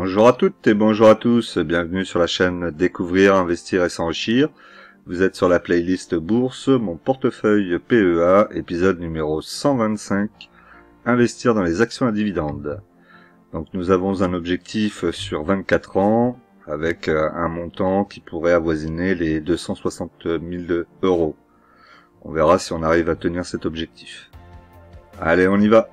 Bonjour à toutes et bonjour à tous, bienvenue sur la chaîne Découvrir, Investir et S'enrichir. Vous êtes sur la playlist Bourse, mon portefeuille PEA, épisode numéro 125, Investir dans les actions à dividendes. Donc nous avons un objectif sur 24 ans, avec un montant qui pourrait avoisiner les 260 000 euros. On verra si on arrive à tenir cet objectif. Allez, on y va!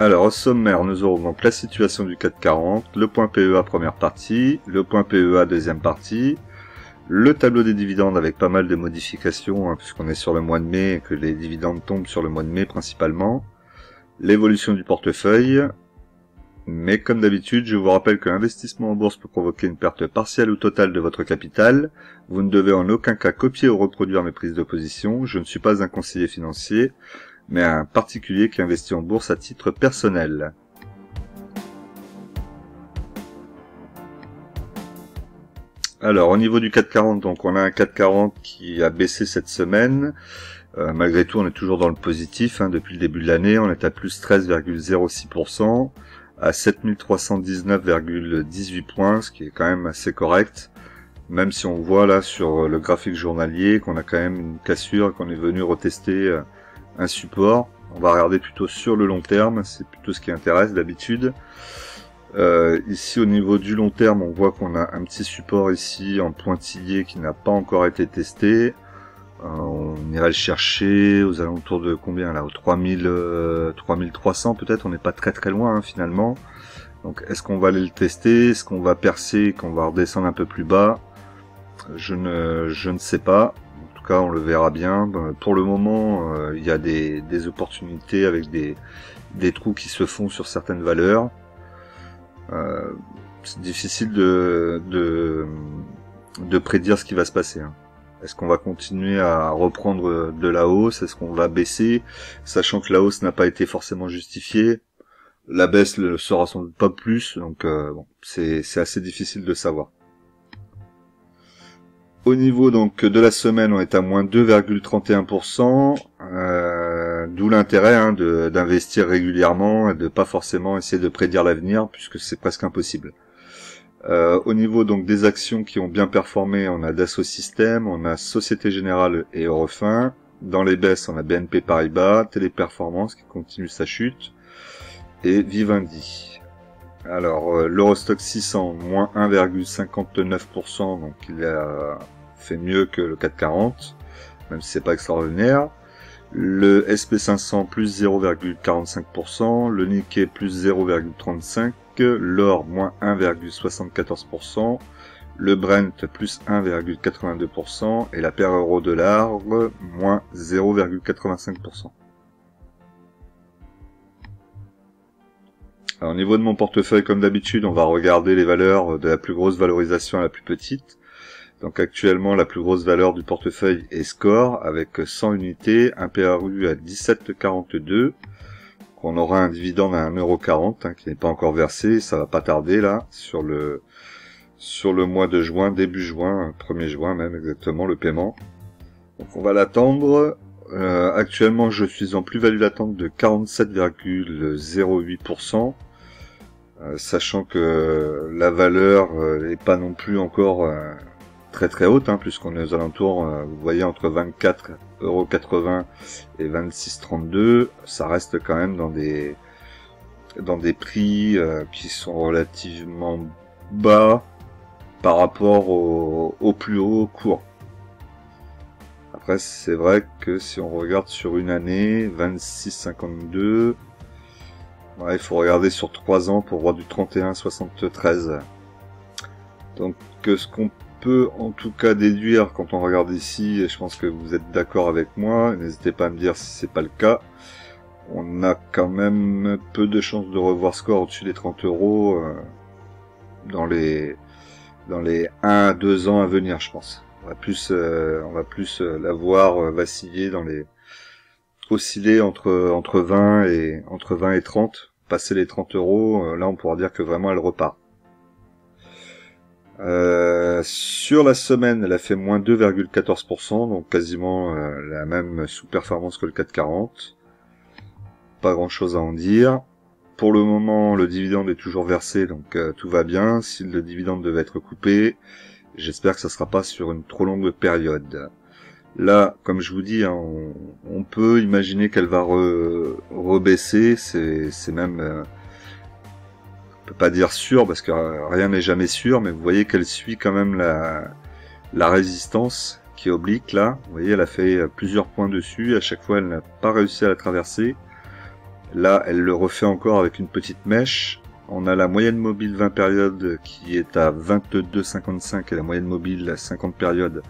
Alors, au sommaire, nous aurons donc la situation du CAC 40, le point PEA première partie, le point PEA deuxième partie, le tableau des dividendes avec pas mal de modifications, puisqu'on est sur le mois de mai et que les dividendes tombent sur le mois de mai principalement, l'évolution du portefeuille, mais comme d'habitude, je vous rappelle que l'investissement en bourse peut provoquer une perte partielle ou totale de votre capital. Vous ne devez en aucun cas copier ou reproduire mes prises de position, je ne suis pas un conseiller financier, mais un particulier qui investit en bourse à titre personnel. Alors, au niveau du CAC 40, donc on a un CAC 40 qui a baissé cette semaine. Malgré tout, on est toujours dans le positif. Depuis le début de l'année, on est à plus 13,06%, à 7319,18 points, ce qui est quand même assez correct. Même si on voit là sur le graphique journalier qu'on a quand même une cassure et qu'on est venu retester un support. On va regarder plutôt sur le long terme, c'est plutôt ce qui intéresse d'habitude. Ici au niveau du long terme, on voit qu'on a un petit support ici en pointillé qui n'a pas encore été testé. On ira le chercher aux alentours de combien là, aux 3300 peut-être, on n'est pas très loin finalement. Donc est-ce qu'on va aller le tester, est-ce qu'on va percer, qu'on va redescendre un peu plus bas? Je ne sais pas. En tout cas, on le verra bien. Pour le moment, il y a des opportunités avec des trous qui se font sur certaines valeurs. C'est difficile de prédire ce qui va se passer. Est-ce qu'on va continuer à reprendre de la hausse? Est-ce qu'on va baisser? Sachant que la hausse n'a pas été forcément justifiée. La baisse ne le sera sans doute pas plus. Donc bon, c'est assez difficile de savoir. Au niveau donc de la semaine, on est à moins 2,31%, d'où l'intérêt d'investir régulièrement et de pas forcément essayer de prédire l'avenir puisque c'est presque impossible. Au niveau donc des actions qui ont bien performé, on a Dassault Systèmes, on a Société Générale et Eurofin. Dans les baisses, on a BNP Paribas, Téléperformance qui continue sa chute et Vivendi. Alors, l'Eurostoxx 600, moins 1,59%, donc il a fait mieux que le CAC 40, même si c'est pas extraordinaire. Le SP500, plus 0,45%, le Nikkei, plus 0,35%, l'or, moins 1,74%, le Brent, plus 1,82%, et la paire euro-dollar, moins 0,85%. Alors, au niveau de mon portefeuille, comme d'habitude, on va regarder les valeurs de la plus grosse valorisation à la plus petite. Donc actuellement, la plus grosse valeur du portefeuille est Score, avec 100 unités, un PRU à 17,42. On aura un dividende à 1,40 € qui n'est pas encore versé, ça va pas tarder là, sur le mois de juin, début juin, 1er juin même exactement, le paiement. Donc on va l'attendre. Actuellement, je suis en plus-value latente de 47,08%. Sachant que la valeur n'est pas non plus encore très haute, puisqu'on est aux alentours, vous voyez, entre 24,80 € et 26,32 €. Ça reste quand même dans des prix qui sont relativement bas par rapport au plus haut cours. Après, c'est vrai que si on regarde sur une année, 26,52, il faut regarder sur 3 ans pour voir du 31,73. Donc, ce qu'on peut en tout cas déduire quand on regarde ici, et je pense que vous êtes d'accord avec moi, n'hésitez pas à me dire si c'est pas le cas, on a quand même peu de chances de revoir Score au-dessus des 30 € dans les 1 à 2 ans à venir, je pense. On va plus la voir vaciller osciller entre 20 et 30, passer les 30 €, là on pourra dire que vraiment elle repart. Sur la semaine, elle a fait moins 2,14%, donc quasiment la même sous-performance que le 440. Pas grand-chose à en dire. Pour le moment, le dividende est toujours versé, donc tout va bien. Si le dividende devait être coupé, j'espère que ça sera pas sur une trop longue période. Là, comme je vous dis, hein, on peut imaginer qu'elle va rebaisser. C'est même, on peut pas dire sûr parce que rien n'est jamais sûr, mais vous voyez qu'elle suit quand même la résistance qui est oblique là. Vous voyez, elle a fait plusieurs points dessus. À chaque fois, elle n'a pas réussi à la traverser. Là, elle le refait encore avec une petite mèche. On a la moyenne mobile 20 périodes qui est à 22,55 et la moyenne mobile 50 périodes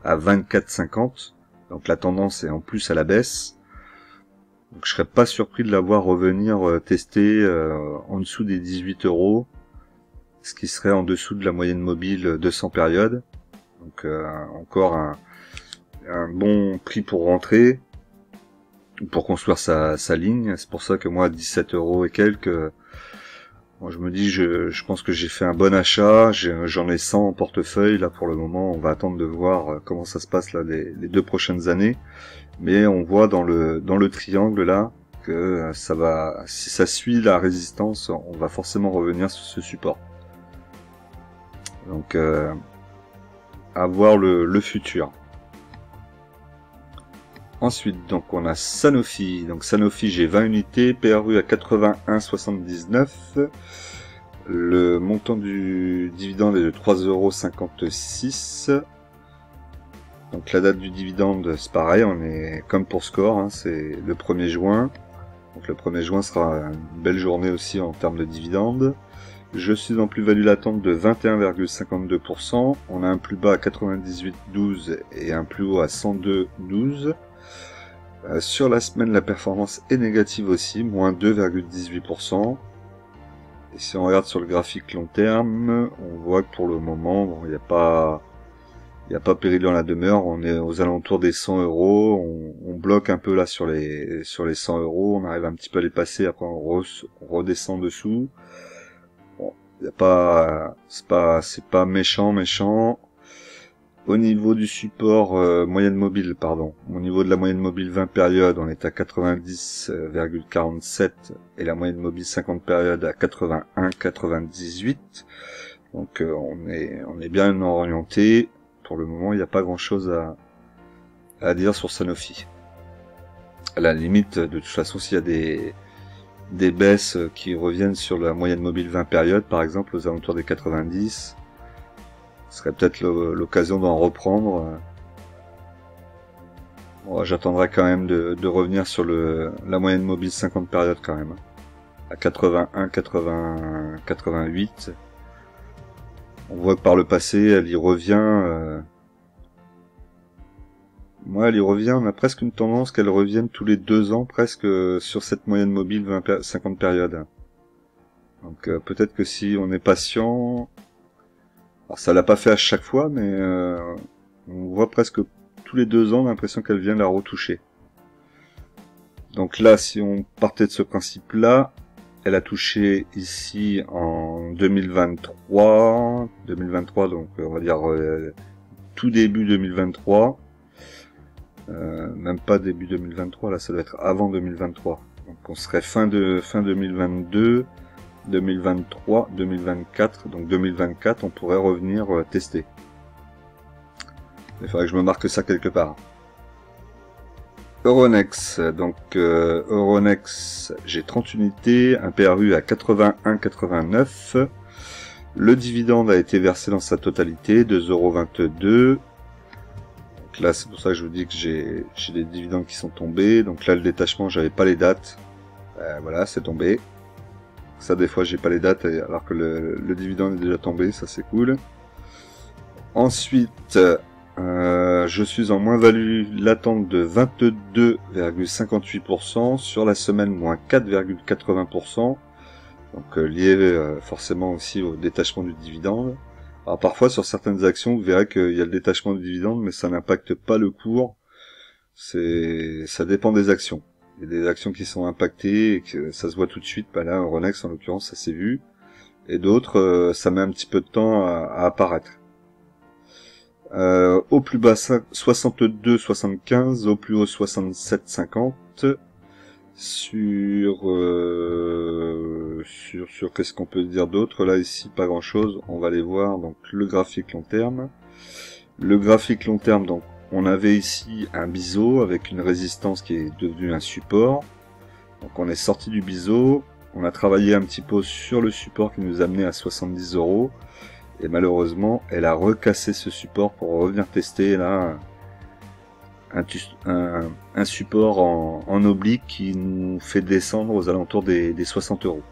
à 24,50. Donc la tendance est en plus à la baisse. Donc je serais pas surpris de la voir revenir tester en dessous des 18 €, ce qui serait en dessous de la moyenne mobile 200 périodes. Donc encore un bon prix pour rentrer, pour construire sa ligne. C'est pour ça que moi, 17 € et quelques, moi, je me dis, je pense que j'ai fait un bon achat. J'en ai 100 en portefeuille. Là, pour le moment, on va attendre de voir comment ça se passe là les 2 prochaines années. Mais on voit dans le triangle là que ça va, si ça suit la résistance, on va forcément revenir sur ce support. Donc, à voir le futur. Ensuite, donc on a Sanofi. Donc Sanofi, j'ai 20 unités, PRU à 81,79. Le montant du dividende est de 3,56 €. Donc la date du dividende, c'est pareil, on est comme pour Score, hein, c'est le 1er juin. Donc le 1er juin sera une belle journée aussi en termes de dividende. Je suis en plus-value latente de 21,52%. On a un plus bas à 98,12 et un plus haut à 102,12. Sur la semaine, la performance est négative aussi, moins 2,18%. Et si on regarde sur le graphique long terme, on voit que pour le moment, bon, il n'y a pas péril dans la demeure. On est aux alentours des 100 €. On bloque un peu là sur les 100 €. On arrive un petit peu à les passer. Après, on redescend dessous. Bon, c'est pas méchant. Au niveau du support moyenne mobile, pardon. Au niveau de la moyenne mobile 20 périodes, on est à 90,47 et la moyenne mobile 50 périodes à 81,98. Donc on est bien orienté. Pour le moment, il n'y a pas grand-chose à dire sur Sanofi. À la limite, de toute façon, s'il y a des baisses qui reviennent sur la moyenne mobile 20 périodes, par exemple, aux alentours des 90, ce serait peut-être l'occasion d'en reprendre. Bon, j'attendrai quand même de revenir sur la moyenne mobile 50 périodes quand même. À 81, 80, 88. On voit que par le passé, elle y revient. Moi, elle y revient. On a presque une tendance qu'elle revienne tous les 2 ans, presque sur cette moyenne mobile 50 périodes. Donc peut-être que si on est patient, alors ça l'a pas fait à chaque fois, mais on voit presque tous les 2 ans l'impression qu'elle vient la retoucher. Donc là, si on partait de ce principe-là, elle a touché ici en 2023, donc on va dire tout début 2023, même pas début 2023, là ça doit être avant 2023. Donc on serait fin 2022, 2023, 2024, donc 2024 on pourrait revenir tester. Il faudrait que je me marque ça quelque part. Euronext, donc Euronext, j'ai 30 unités, un PRU à 81,89. Le dividende a été versé dans sa totalité, 2,22 €. Donc là, c'est pour ça que je vous dis que j'ai des dividendes qui sont tombés. Donc là, le détachement, j'avais pas les dates. Voilà, c'est tombé. Ça, des fois, j'ai pas les dates alors que le dividende est déjà tombé, ça c'est cool. Ensuite, je suis en moins-value latente de 22,58%, sur la semaine moins 4,80%, donc lié forcément aussi au détachement du dividende. Alors parfois sur certaines actions vous verrez qu'il y a le détachement du dividende mais ça n'impacte pas le cours, ça dépend des actions. Il y a des actions qui sont impactées et que ça se voit tout de suite, bah là Euronext en l'occurrence ça s'est vu. et d'autres, ça met un petit peu de temps à apparaître. Au plus bas 62,75, au plus haut 67,50. Sur qu'est-ce qu'on peut dire d'autre là ici, pas grand chose. On va aller voir donc le graphique long terme. Le graphique long terme, donc on avait ici un biseau avec une résistance qui est devenue un support. Donc on est sorti du biseau, on a travaillé un petit peu sur le support qui nous amenait à 70 €. Et malheureusement, elle a recassé ce support pour revenir tester là un support en oblique qui nous fait descendre aux alentours des 60 €.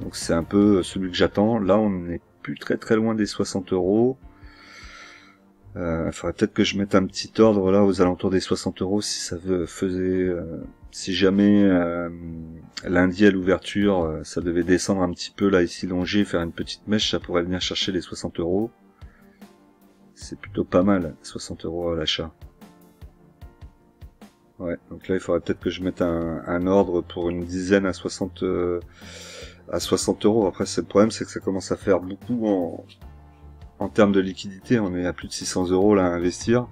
Donc c'est un peu celui que j'attends. Là, on n'est plus très loin des 60 €. Il faudrait peut-être que je mette un petit ordre là aux alentours des 60 € si ça faisait si jamais lundi à l'ouverture ça devait descendre un petit peu là ici longé, faire une petite mèche, ça pourrait venir chercher les 60 €. C'est plutôt pas mal, 60 € à l'achat. Ouais, donc là il faudrait peut-être que je mette un ordre pour une dizaine à 60 €. Après c'est le problème, c'est que ça commence à faire beaucoup en termes de liquidité. On est à plus de 600 € là à investir.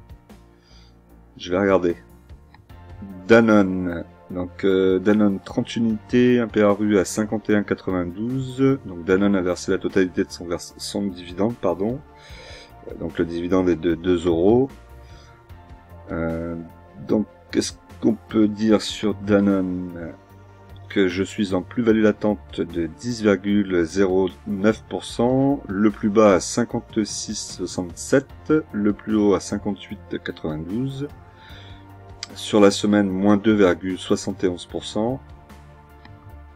Je vais regarder. Danone, donc Danone 30 unités, un PRU à 51,92. Donc Danone a versé la totalité de son dividende, pardon. Donc le dividende est de 2 €. Donc qu'est-ce qu'on peut dire sur Danone? Que je suis en plus-value latente de 10,09%, le plus bas à 56,67, le plus haut à 58,92. Sur la semaine, moins 2,71%.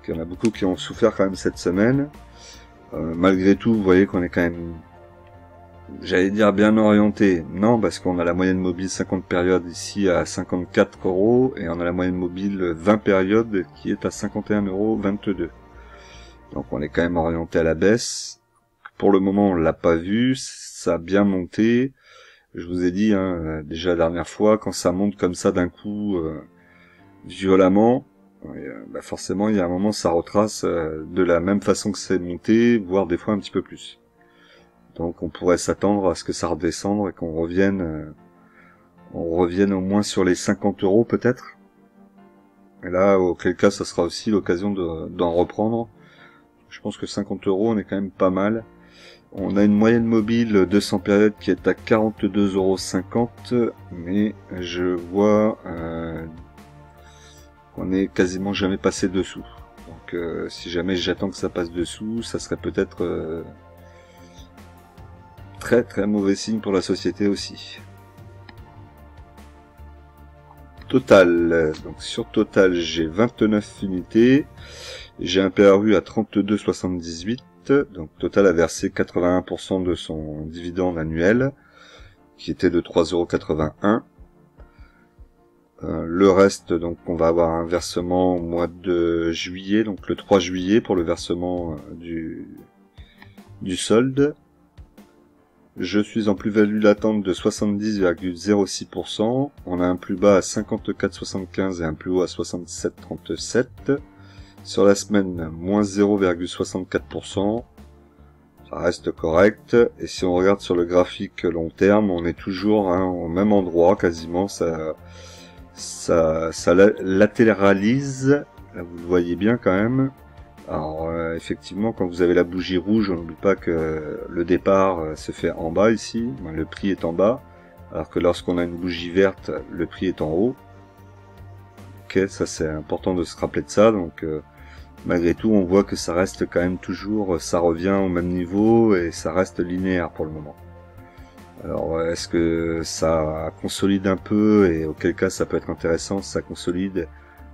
Il y en a beaucoup qui ont souffert quand même cette semaine. Malgré tout, vous voyez qu'on est quand même, j'allais dire, bien orienté. Non, parce qu'on a la moyenne mobile 50 périodes ici à 54 € et on a la moyenne mobile 20 périodes qui est à 51,22 €. Donc on est quand même orienté à la baisse. Pour le moment, on l'a pas vu, ça a bien monté. Je vous ai dit hein, déjà la dernière fois, quand ça monte comme ça d'un coup violemment, forcément il y a un moment ça retrace de la même façon que c'est monté, voire des fois un petit peu plus. Donc on pourrait s'attendre à ce que ça redescende et qu'on revienne au moins sur les 50 € peut-être. Et là, auquel cas, ça sera aussi l'occasion d'en reprendre. Je pense que 50 €, on est quand même pas mal. On a une moyenne mobile 200 périodes qui est à 42,50 €, mais je vois qu'on est quasiment jamais passé dessous. Donc si jamais j'attends que ça passe dessous, ça serait peut-être très mauvais signe pour la société aussi. Total, donc sur Total j'ai 29 unités, j'ai un PRU à 32,78, donc Total a versé 81% de son dividende annuel, qui était de 3,81 €. Le reste, donc on va avoir un versement au mois de juillet, donc le 3 juillet pour le versement du solde. Je suis en plus-value latente de 70,06%. On a un plus bas à 54,75 et un plus haut à 67,37. Sur la semaine, moins 0,64%. Ça reste correct. Et si on regarde sur le graphique long terme, on est toujours au même endroit quasiment. Ça latéralise. Là, vous le voyez bien quand même. Alors effectivement, quand vous avez la bougie rouge, on n'oublie pas que le départ se fait en bas ici, le prix est en bas, alors que lorsqu'on a une bougie verte, le prix est en haut. Ok, ça c'est important de se rappeler de ça, donc malgré tout on voit que ça reste quand même toujours, ça revient au même niveau et ça reste linéaire pour le moment. Alors est-ce que ça consolide un peu, et auquel cas ça peut être intéressant si ça consolide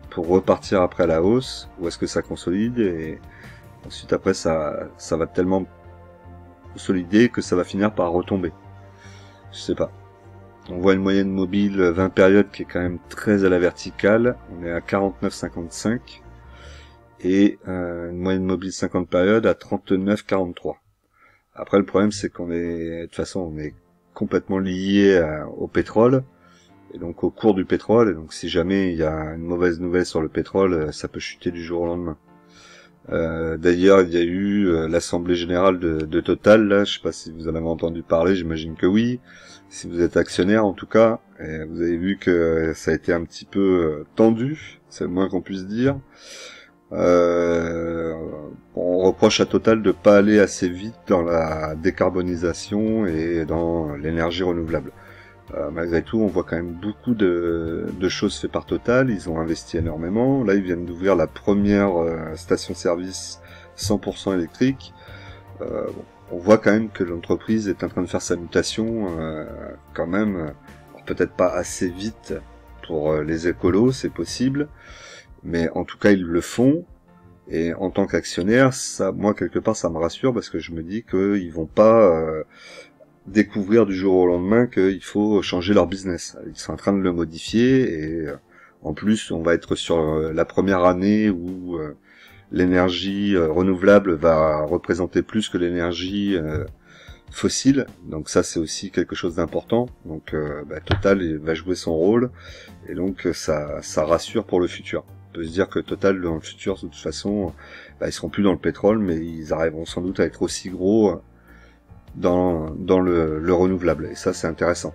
pour repartir après la hausse, ou est-ce que ça consolide et ensuite après ça va tellement consolider que ça va finir par retomber? Je sais pas. On voit une moyenne mobile 20 périodes qui est quand même très à la verticale, on est à 49,55 et une moyenne mobile 50 périodes à 39,43. Après le problème c'est qu'on est, de toute façon on est complètement lié au pétrole, et donc au cours du pétrole, et donc si jamais il y a une mauvaise nouvelle sur le pétrole, ça peut chuter du jour au lendemain. D'ailleurs, il y a eu l'Assemblée Générale de Total, là, je sais pas si vous en avez entendu parler, j'imagine que oui, si vous êtes actionnaire en tout cas, et vous avez vu que ça a été un petit peu tendu, c'est le moins qu'on puisse dire. On reproche à Total de pas aller assez vite dans la décarbonisation et dans l'énergie renouvelable. Malgré tout, on voit quand même beaucoup de choses faites par Total. Ils ont investi énormément. Là, ils viennent d'ouvrir la première station-service 100% électrique. Bon, on voit quand même que l'entreprise est en train de faire sa mutation quand même. Peut-être pas assez vite pour les écolos, c'est possible. Mais en tout cas, ils le font. Et en tant qu'actionnaire, ça, moi, quelque part, ça me rassure parce que je me dis qu'ils vont pas découvrir du jour au lendemain qu'il faut changer leur business. Ils sont en train de le modifier et en plus, on va être sur la première année où l'énergie renouvelable va représenter plus que l'énergie fossile. Donc ça, c'est aussi quelque chose d'important. Donc Total va jouer son rôle et donc ça rassure pour le futur. On peut se dire que Total, dans le futur, de toute façon, ils seront plus dans le pétrole, mais ils arriveront sans doute à être aussi gros dans le renouvelable. Et ça, c'est intéressant.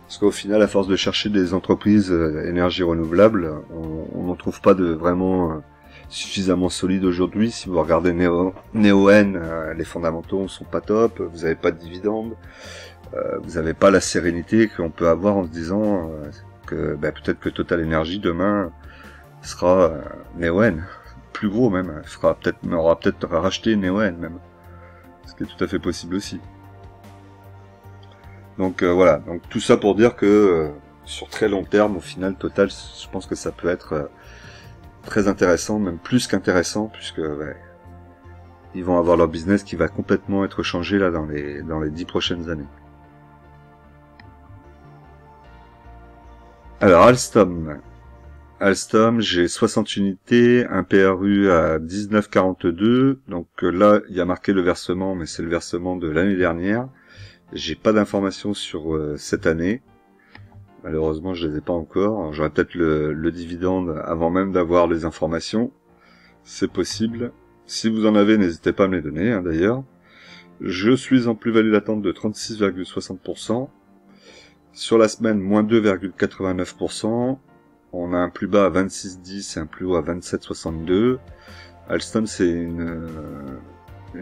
Parce qu'au final, à force de chercher des entreprises énergie renouvelable, on n'en trouve pas de vraiment suffisamment solides aujourd'hui. Si vous regardez Neoen, les fondamentaux ne sont pas top, vous n'avez pas de dividendes, vous n'avez pas la sérénité qu'on peut avoir en se disant que peut-être que Total Energy demain sera Neoen, plus gros même, aura peut-être racheté Neoen même, ce qui est tout à fait possible aussi. Donc voilà, donc tout ça pour dire que sur très long terme, au final, Total, je pense que ça peut être très intéressant, même plus qu'intéressant, puisque ils vont avoir leur business qui va complètement être changé là dans les 10 prochaines années. Alors Alstom, j'ai 60 unités, un PRU à 19,42, donc là il y a marqué le versement, mais c'est le versement de l'année dernière. J'ai pas d'informations sur cette année. Malheureusement, je les ai pas encore. J'aurai peut-être le dividende avant même d'avoir les informations. C'est possible. Si vous en avez, n'hésitez pas à me les donner, d'ailleurs. Je suis en plus-value latente de 36,60%. Sur la semaine, moins 2,89%. On a un plus bas à 26,10 et un plus haut à 27,62. Alstom, c'est une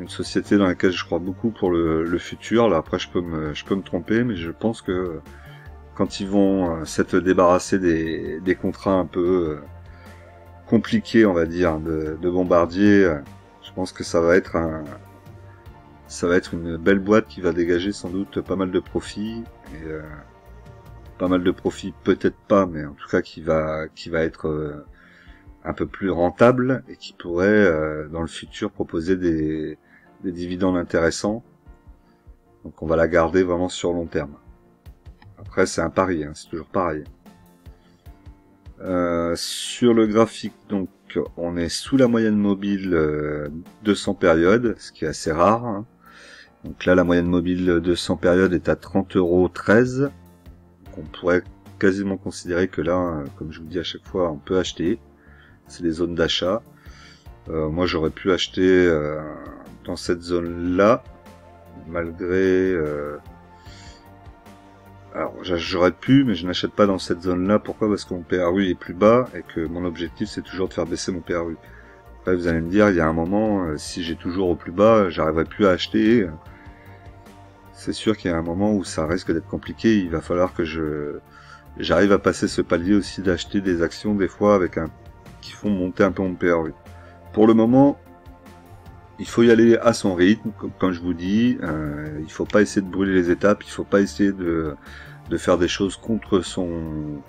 société dans laquelle je crois beaucoup pour le futur. Là, après, je peux me tromper, mais je pense que quand ils vont s'être débarrassés des contrats un peu compliqués, on va dire, de Bombardier, je pense que ça va être une belle boîte qui va dégager sans doute pas mal de profits. Et, pas mal de profits, peut-être pas, mais en tout cas qui va être un peu plus rentable et qui pourrait dans le futur proposer des dividendes intéressants. Donc on va la garder vraiment sur long terme. Après c'est un pari, c'est toujours pareil. Sur le graphique, donc on est sous la moyenne mobile 200 périodes, ce qui est assez rare. Donc là la moyenne mobile 200 périodes est à 30,13 €. On pourrait quasiment considérer que là, comme je vous dis à chaque fois, on peut acheter. C'est les zones d'achat. Moi, j'aurais pu acheter dans cette zone-là, malgré... Alors, j'aurais pu, mais je n'achète pas dans cette zone-là. Pourquoi? Parce que mon PRU est plus bas et que mon objectif, c'est toujours de faire baisser mon PRU. Après, vous allez me dire, il y a un moment, si j'ai toujours au plus bas, j'arriverai plus à acheter. C'est sûr qu'il y a un moment où ça risque d'être compliqué. Il va falloir que j'arrive à passer ce palier aussi d'acheter des actions des fois qui font monter un peu mon PRU. Pour le moment, il faut y aller à son rythme, comme je vous dis. Il faut pas essayer de brûler les étapes. Il faut pas essayer de faire des choses contre son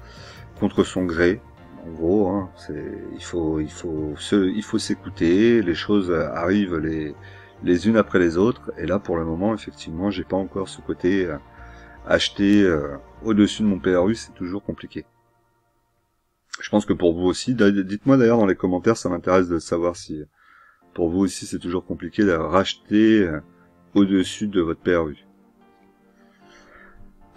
gré. En gros, il faut s'écouter. Les choses arrivent les unes après les autres, et là pour le moment effectivement j'ai pas encore ce côté acheter au-dessus de mon PRU, c'est toujours compliqué. Je pense que pour vous aussi, dites-moi d'ailleurs dans les commentaires, ça m'intéresse de savoir si pour vous aussi c'est toujours compliqué de racheter au-dessus de votre PRU.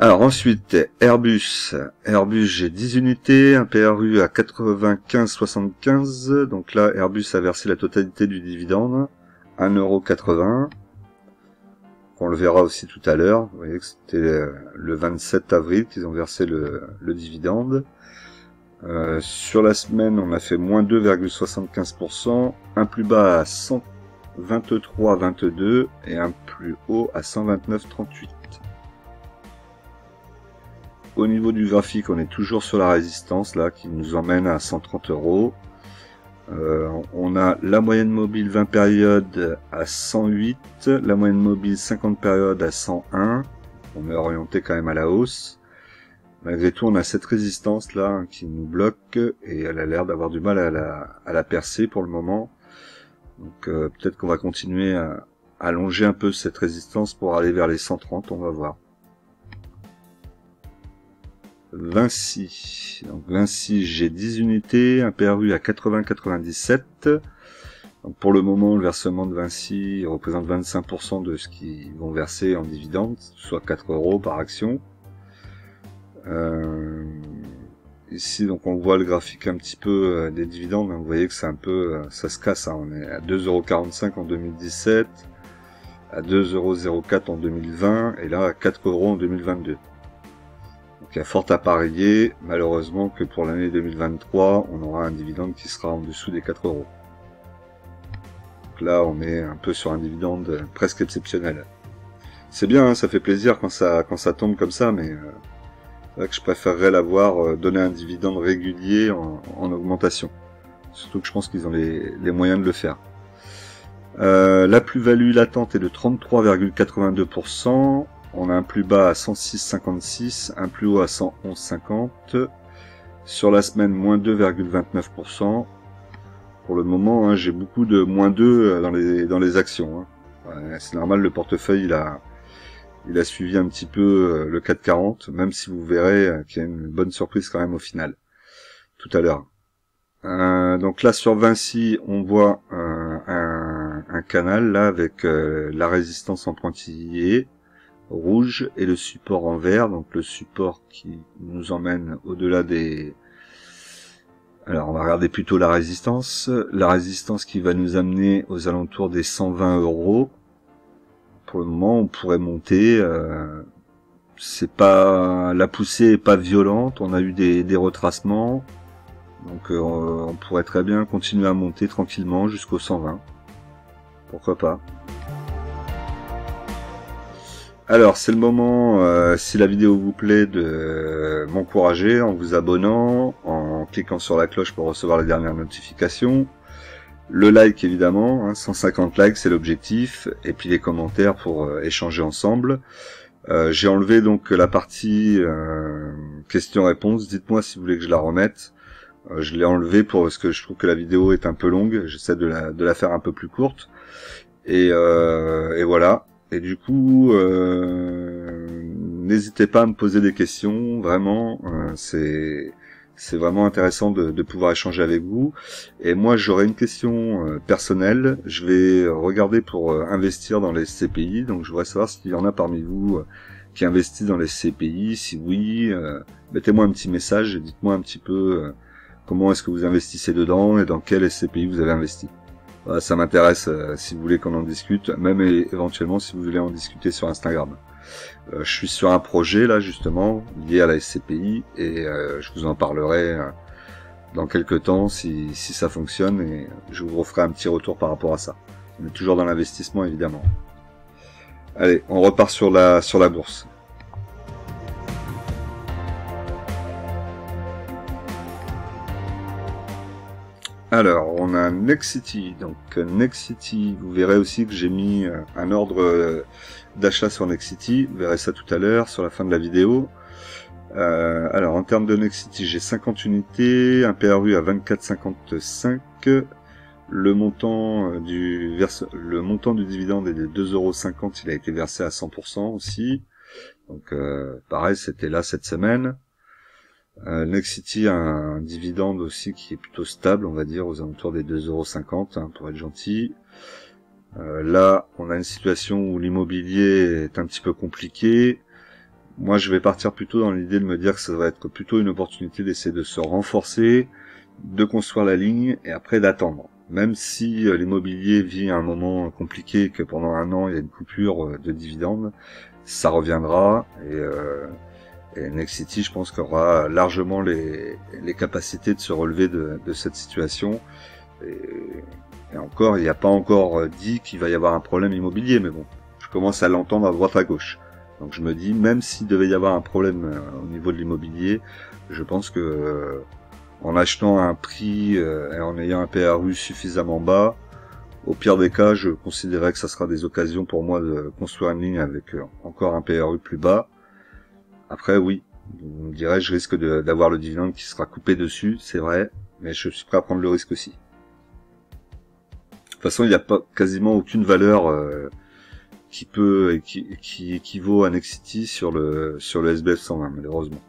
Alors ensuite, Airbus. Airbus, j'ai 10 unités, un PRU à 95,75. Donc là, Airbus a versé la totalité du dividende, 1,80 €. On le verra aussi tout à l'heure. Vous voyez que c'était le 27 avril qu'ils ont versé le dividende. Sur la semaine, on a fait moins 2,75%, un plus bas à 123,22 et un plus haut à 129,38. Au niveau du graphique, on est toujours sur la résistance là qui nous emmène à 130 €. On a la moyenne mobile 20 périodes à 108, la moyenne mobile 50 périodes à 101. On est orienté quand même à la hausse. Malgré tout, on a cette résistance là hein, qui nous bloque et elle a l'air d'avoir du mal à la percer pour le moment. Donc peut-être qu'on va continuer à allonger un peu cette résistance pour aller vers les 130, on va voir. Vinci. Donc Vinci, j'ai 10 unités, un PRU à 80,97. Donc pour le moment, le versement de Vinci représente 25% de ce qu'ils vont verser en dividendes, soit 4 € par action. Ici, donc on voit le graphique un petit peu des dividendes. Vous voyez que c'est un peu, ça se casse. Hein. On est à 2,45 € en 2017, à 2,04 € en 2020 et là à 4 € en 2022. Donc il y a fort à parier, malheureusement, que pour l'année 2023, on aura un dividende qui sera en dessous des 4 €. Donc là, on est un peu sur un dividende presque exceptionnel. C'est bien, hein, ça fait plaisir quand ça tombe comme ça, mais c'est vrai que je préférerais l'avoir donné un dividende régulier en augmentation. Surtout que je pense qu'ils ont les moyens de le faire. La plus-value latente est de 33,82%. On a un plus bas à 106,56, un plus haut à 111,50. Sur la semaine, moins 2,29%. Pour le moment, hein, j'ai beaucoup de moins 2 dans les actions. Hein. Ouais, c'est normal, le portefeuille, il a suivi un petit peu le 440, même si vous verrez qu'il y a une bonne surprise quand même au final, tout à l'heure. Donc là, sur Vinci, on voit un canal là avec la résistance en pointillé rouge et le support en vert, donc le support qui nous emmène au-delà des... Alors on va regarder plutôt la résistance qui va nous amener aux alentours des 120 €. Pour le moment on pourrait monter, c'est pas, la poussée est pas violente, on a eu des retracements, donc on pourrait très bien continuer à monter tranquillement jusqu'au 120, pourquoi pas. Alors c'est le moment, si la vidéo vous plaît, de m'encourager en vous abonnant, en cliquant sur la cloche pour recevoir les dernières notifications, le like évidemment, hein, 150 likes c'est l'objectif, et puis les commentaires pour échanger ensemble. J'ai enlevé donc la partie questions-réponses, dites-moi si vous voulez que je la remette. Je l'ai enlevé parce que je trouve que la vidéo est un peu longue, j'essaie de la faire un peu plus courte, et voilà. Et du coup, n'hésitez pas à me poser des questions, vraiment, c'est vraiment intéressant de pouvoir échanger avec vous. Et moi, j'aurai une question personnelle, je vais regarder pour investir dans les CPI, donc je voudrais savoir s'il y en a parmi vous qui investissent dans les CPI, si oui, mettez-moi un petit message et dites-moi un petit peu comment est-ce que vous investissez dedans et dans quel SCPI vous avez investi. Voilà, ça m'intéresse si vous voulez qu'on en discute, même éventuellement si vous voulez en discuter sur Instagram. Je suis sur un projet là justement lié à la SCPI et je vous en parlerai dans quelques temps si ça fonctionne et je vous referai un petit retour par rapport à ça. On est toujours dans l'investissement évidemment. Allez, on repart sur la bourse. Alors, on a Nexity. Donc, Nexity, vous verrez aussi que j'ai mis un ordre d'achat sur Nexity. Vous verrez ça tout à l'heure, sur la fin de la vidéo. Alors, en termes de Nexity, j'ai 50 unités, un PRU à 24,55. Le montant du dividende est de 2,50 €. Il a été versé à 100% aussi. Donc, pareil, c'était là cette semaine. Nexity a un dividende aussi qui est plutôt stable, on va dire, aux alentours des 2,50 €, hein, pour être gentil. Là, on a une situation où l'immobilier est un petit peu compliqué. moi je vais partir plutôt dans l'idée de me dire que ça va être plutôt une opportunité d'essayer de se renforcer, de construire la ligne et après d'attendre. Même si l'immobilier vit un moment compliqué et que pendant un an il y a une coupure de dividendes, ça reviendra et Nexity, je pense, qu'aura largement les capacités de se relever de cette situation. Et encore, il n'y a pas encore dit qu'il va y avoir un problème immobilier, mais bon, je commence à l'entendre à droite à gauche. Donc je me dis, même s'il devait y avoir un problème au niveau de l'immobilier, je pense que en achetant à un prix et en ayant un PRU suffisamment bas, au pire des cas, je considérerais que ça sera des occasions pour moi de construire une ligne avec encore un PRU plus bas. Après, oui, vous me direz, je risque d'avoir le dividende qui sera coupé dessus, c'est vrai, mais je suis prêt à prendre le risque aussi. De toute façon, il n'y a pas quasiment aucune valeur qui équivaut à Nexity sur le SBF 120, malheureusement.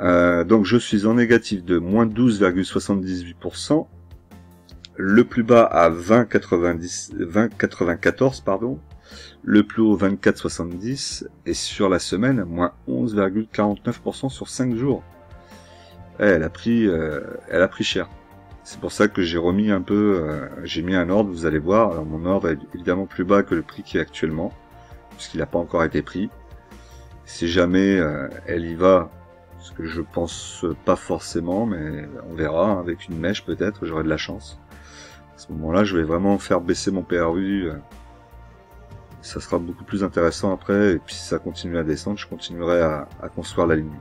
Donc je suis en négatif de moins 12,78%, le plus bas à 20,94 pardon, le plus haut 24,70 et sur la semaine moins 11,49% sur 5 jours. Elle a pris cher. C'est pour ça que j'ai remis un peu, j'ai mis un ordre, vous allez voir. Alors mon ordre est évidemment plus bas que le prix qui est actuellement, puisqu'il n'a pas encore été pris. Si jamais elle y va, ce que je pense pas forcément, mais on verra, hein, avec une mèche peut-être, j'aurai de la chance. À ce moment-là, je vais vraiment faire baisser mon PRU. Ça sera beaucoup plus intéressant après, et puis si ça continue à descendre, je continuerai à construire la ligne.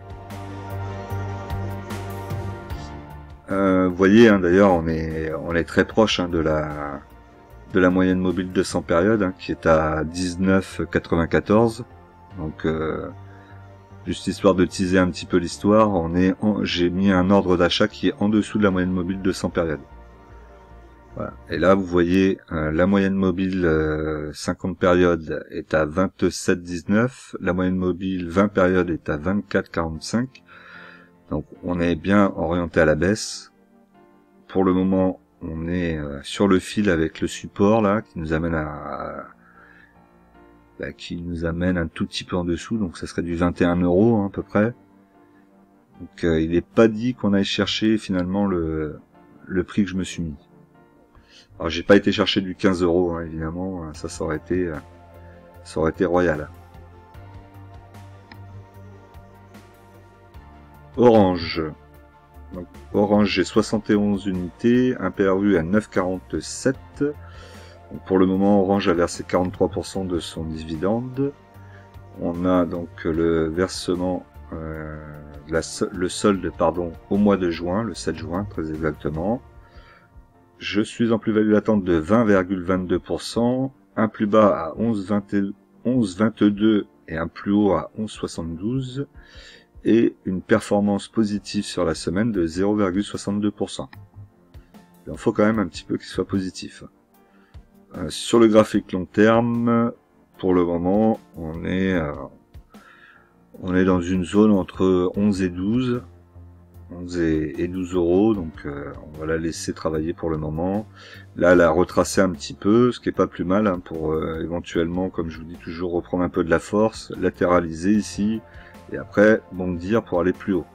Vous voyez, hein, d'ailleurs, on est très proche hein, de la moyenne mobile 200 périodes, hein, qui est à 19,94. Donc, juste histoire de teaser un petit peu l'histoire, j'ai mis un ordre d'achat qui est en dessous de la moyenne mobile 200 périodes. Voilà. Et là, vous voyez, la moyenne mobile 50 périodes est à 27,19, la moyenne mobile 20 périodes est à 24,45. Donc on est bien orienté à la baisse. Pour le moment, on est sur le fil avec le support là qui nous amène un tout petit peu en dessous, donc ça serait du 21 € hein, à peu près. Donc il n'est pas dit qu'on aille chercher finalement le prix que je me suis mis. Alors j'ai pas été chercher du 15 €, hein, évidemment, ça aurait été royal. Orange. Donc, Orange, j'ai 71 unités, un PRU à 9,47. Donc, pour le moment, Orange a versé 43% de son dividende. On a donc le versement, le solde, pardon, au mois de juin, le 7 juin, très exactement. Je suis en plus-value latente de 20,22%, un plus bas à 11,22 et un plus haut à 11,72. Et une performance positive sur la semaine de 0,62%. Il en faut quand même un petit peu qu'il soit positif. Sur le graphique long terme, pour le moment, on est dans une zone entre 11 et 12, 11 et 12 €, donc on va la laisser travailler pour le moment. Là, elle a retracé un petit peu, ce qui est pas plus mal hein, pour éventuellement, comme je vous dis toujours, reprendre un peu de la force, latéraliser ici. Et après, bondir pour aller plus haut.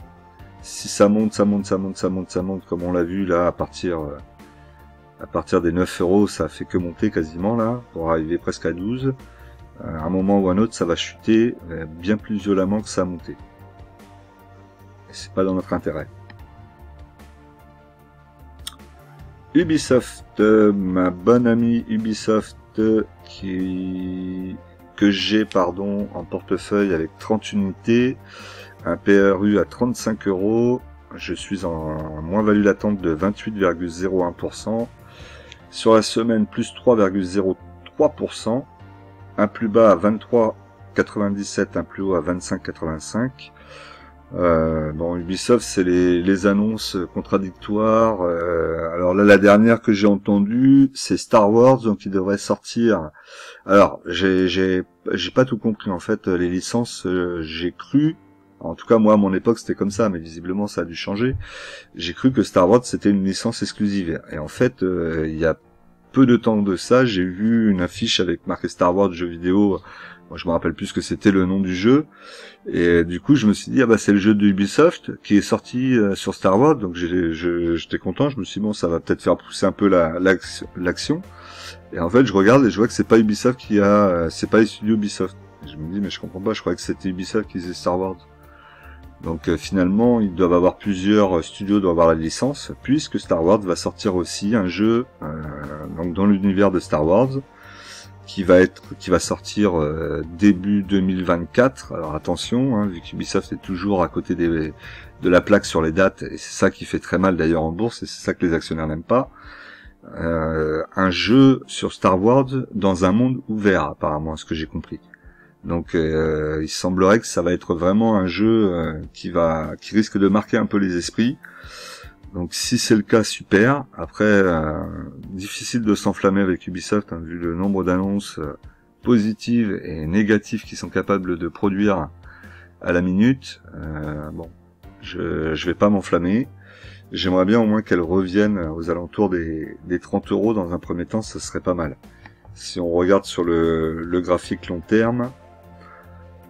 Si ça monte, comme on l'a vu là, à partir des 9 €, ça fait que monter quasiment là, pour arriver presque à 12. À un moment ou à un autre, ça va chuter bien plus violemment que ça a monté. Et c'est pas dans notre intérêt. Ubisoft, ma bonne amie Ubisoft, que j'ai en portefeuille avec 30 unités, un PRU à 35 €, je suis en moins-value latente de 28,01%, sur la semaine plus 3,03%, un plus bas à 23,97, un plus haut à 25,85. Bon, Ubisoft, c'est les annonces contradictoires. Alors là, la dernière que j'ai entendue, c'est Star Wars, donc il devrait sortir. Alors, j'ai pas tout compris en fait. Les licences, j'ai cru. En tout cas, moi, à mon époque, c'était comme ça, mais visiblement, ça a dû changer. J'ai cru que Star Wars, c'était une licence exclusive. Et en fait, il y a peu de temps de ça, j'ai vu une affiche avec marqué Star Wars jeu vidéo. Moi, je me rappelle plus ce que c'était le nom du jeu. Et du coup, je me suis dit, ah bah c'est le jeu de Ubisoft qui est sorti sur Star Wars. Donc j'étais content. Je me suis dit, bon, ça va peut-être faire pousser un peu l'action. Et en fait, je regarde et je vois que c'est pas Ubisoft c'est pas les studios Ubisoft. Et je me dis, mais je comprends pas. Je croyais que c'était Ubisoft qui faisait Star Wars. Donc finalement, ils doivent avoir plusieurs studios, doivent avoir la licence, puisque Star Wars va sortir aussi un jeu donc dans l'univers de Star Wars, qui va sortir début 2024. Alors attention, hein, vu qu'Ubisoft est toujours à côté de la plaque sur les dates, et c'est ça qui fait très mal d'ailleurs en bourse, et c'est ça que les actionnaires n'aiment pas. Un jeu sur Star Wars dans un monde ouvert, apparemment, à ce que j'ai compris. Donc il semblerait que ça va être vraiment un jeu qui risque de marquer un peu les esprits. Donc si c'est le cas, super. Après, difficile de s'enflammer avec Ubisoft, hein, vu le nombre d'annonces positives et négatives qu'ils sont capables de produire à la minute. Bon, je vais pas m'enflammer. J'aimerais bien au moins qu'elle revienne aux alentours des 30 € dans un premier temps, ce serait pas mal. Si on regarde sur le graphique long terme,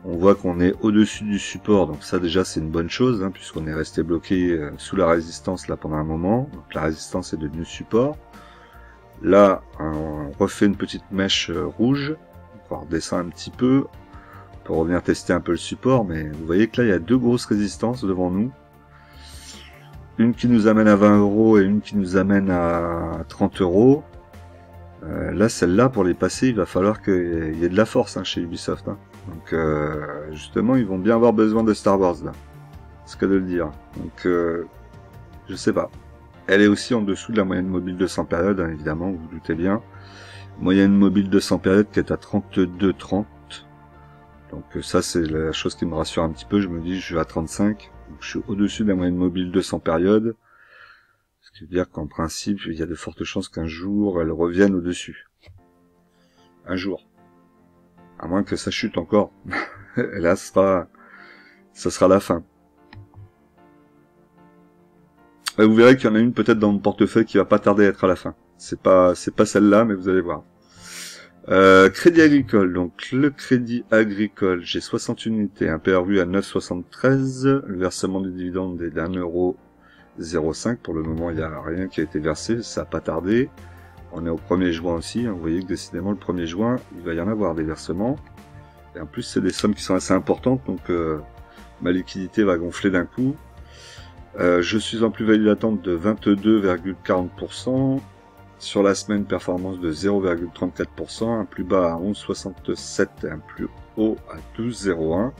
on voit qu'on est au-dessus du support, donc ça déjà c'est une bonne chose, hein, puisqu'on est resté bloqué sous la résistance là pendant un moment. Donc la résistance est devenue support. Là, on refait une petite mèche rouge, on va redescendre un petit peu pour revenir tester un peu le support, mais vous voyez que là il y a deux grosses résistances devant nous. Une qui nous amène à 20 € et une qui nous amène à 30 €. Là, celle-là, pour les passer, il va falloir qu'il y ait de la force chez Ubisoft. Hein. Donc, justement, ils vont bien avoir besoin de Star Wars, là. C'est ce cas de le dire. Donc, je sais pas. Elle est aussi en dessous de la moyenne mobile de 100 périodes, hein, évidemment, vous vous doutez bien. Moyenne mobile de 100 périodes qui est à 32,30. Donc, ça, c'est la chose qui me rassure un petit peu. Je me dis, je suis à 35. Donc, je suis au-dessus de la moyenne mobile de 100 périodes. Ce qui veut dire qu'en principe, il y a de fortes chances qu'un jour, elle revienne au-dessus. Un jour. À moins que ça chute encore. Et là, ça sera la fin. Et vous verrez qu'il y en a une peut-être dans mon portefeuille qui va pas tarder à être à la fin. C'est pas celle-là, mais vous allez voir. Crédit agricole. Donc, le crédit agricole, j'ai 60 unités, un PRU à 9,73. Le versement du dividende est d'1,05 €. Pour le moment, il n'y a rien qui a été versé, ça n'a pas tardé. On est au 1er juin aussi, hein. Vous voyez que décidément le 1er juin, il va y en avoir des versements. Et en plus, c'est des sommes qui sont assez importantes, donc ma liquidité va gonfler d'un coup. Je suis en plus-value latente de 22,40%. Sur la semaine, performance de 0,34%, un plus bas à 11,67 et un plus haut à 12,01.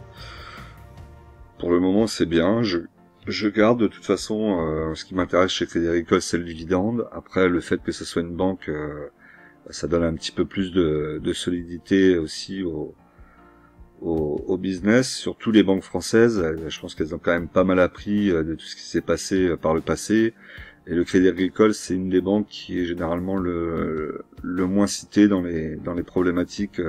Pour le moment, c'est bien. Je garde de toute façon, ce qui m'intéresse chez Crédit Agricole, c'est le dividende. Après, le fait que ce soit une banque, ça donne un petit peu plus de solidité aussi au business. Surtout les banques françaises, je pense qu'elles ont quand même pas mal appris de tout ce qui s'est passé par le passé. Et le Crédit Agricole, c'est une des banques qui est généralement le moins cité dans les problématiques.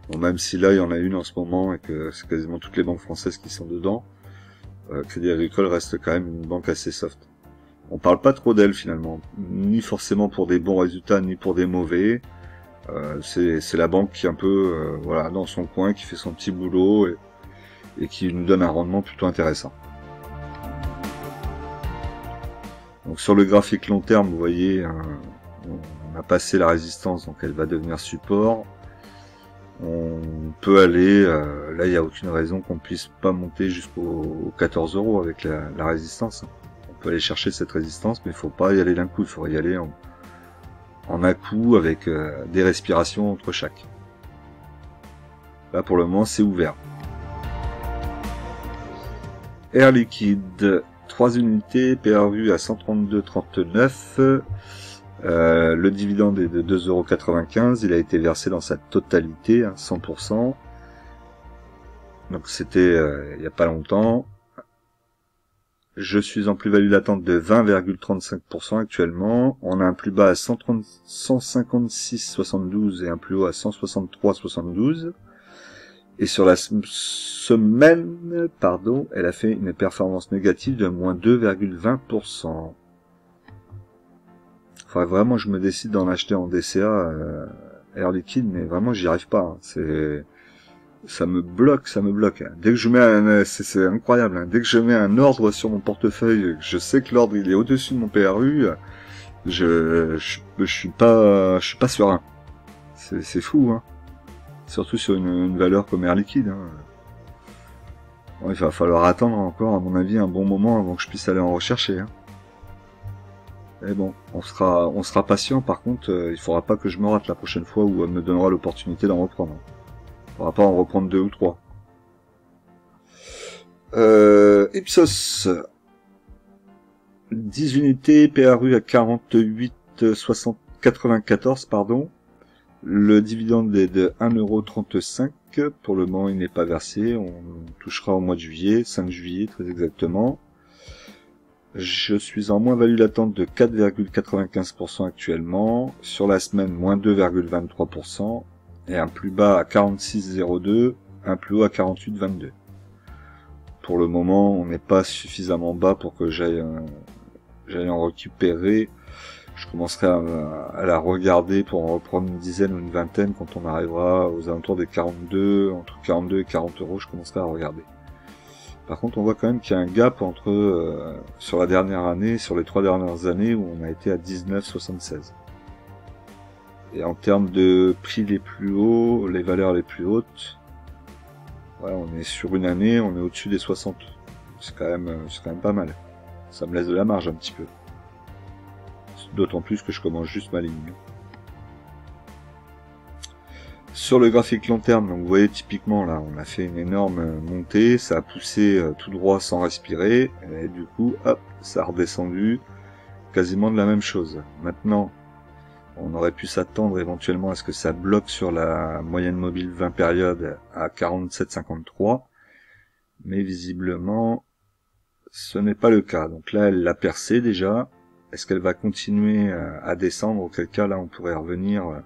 Bon, même si là, il y en a une en ce moment et que c'est quasiment toutes les banques françaises qui sont dedans. Crédit Agricole reste quand même une banque assez soft. On parle pas trop d'elle finalement, ni forcément pour des bons résultats, ni pour des mauvais. C'est la banque qui est un peu voilà, dans son coin, qui fait son petit boulot et qui nous donne un rendement plutôt intéressant. Donc sur le graphique long terme, vous voyez, on a passé la résistance, donc elle va devenir support. On peut aller, là il n'y a aucune raison qu'on puisse pas monter jusqu'aux 14 € avec la résistance. On peut aller chercher cette résistance, mais il faut pas y aller d'un coup, il faudrait y aller en à-coup avec des respirations entre chaque. Là pour le moment c'est ouvert. Air Liquide, 3 unités, PRU à 132,39. Le dividende est de 2,95 €. Il a été versé dans sa totalité, 100%. Donc c'était il n'y a pas longtemps. Je suis en plus-value latente de 20,35% actuellement. On a un plus bas à 156,72 et un plus haut à 163,72. Et sur la semaine, elle a fait une performance négative de moins 2,20%. Enfin, vraiment, je me décide d'en acheter en DCA Air Liquide, mais vraiment, j'y arrive pas. Hein. Ça me bloque, ça me bloque. Hein. Dès que je mets c'est incroyable. Hein. Dès que je mets un ordre sur mon portefeuille, je sais que l'ordre il est au-dessus de mon PRU, je suis pas serein. C'est fou, hein. Surtout sur une valeur comme Air Liquide. Hein. Bon, il va falloir attendre encore, à mon avis, un bon moment avant que je puisse aller en rechercher. Hein. Mais bon, on sera patient. Par contre, il faudra pas que je me rate la prochaine fois où elle me donnera l'opportunité d'en reprendre. Il faudra pas en reprendre 2 ou 3. Ipsos, 10 unités, PRU à 48,94, pardon. Le dividende est de 1,35 €. Pour le moment, il n'est pas versé. On touchera au mois de juillet, 5 juillet très exactement. Je suis en moins-value latente de 4,95% actuellement. Sur la semaine, moins 2,23%. Et un plus bas à 46,02, un plus haut à 48,22. Pour le moment, on n'est pas suffisamment bas pour que j'aille en récupérer. Je commencerai à la regarder pour en reprendre une dizaine ou une vingtaine quand on arrivera aux alentours des 42, entre 42 et 40 €, je commencerai à regarder. Par contre, on voit quand même qu'il y a un gap entre sur la dernière année, sur les 3 dernières années où on a été à 19,76. Et en termes de prix les plus hauts, les valeurs les plus hautes, ouais, on est sur une année, on est au-dessus des 60. C'est quand même pas mal. Ça me laisse de la marge un petit peu. D'autant plus que je commence juste ma ligne. Sur le graphique long terme, donc vous voyez typiquement là, on a fait une énorme montée, ça a poussé tout droit sans respirer, et du coup, hop, ça a redescendu quasiment de la même chose. Maintenant, on aurait pu s'attendre éventuellement à ce que ça bloque sur la moyenne mobile 20 périodes à 47,53, mais visiblement, ce n'est pas le cas. Donc là, elle l'a percé déjà. Est-ce qu'elle va continuer à descendre? Auquel cas, là, on pourrait revenir.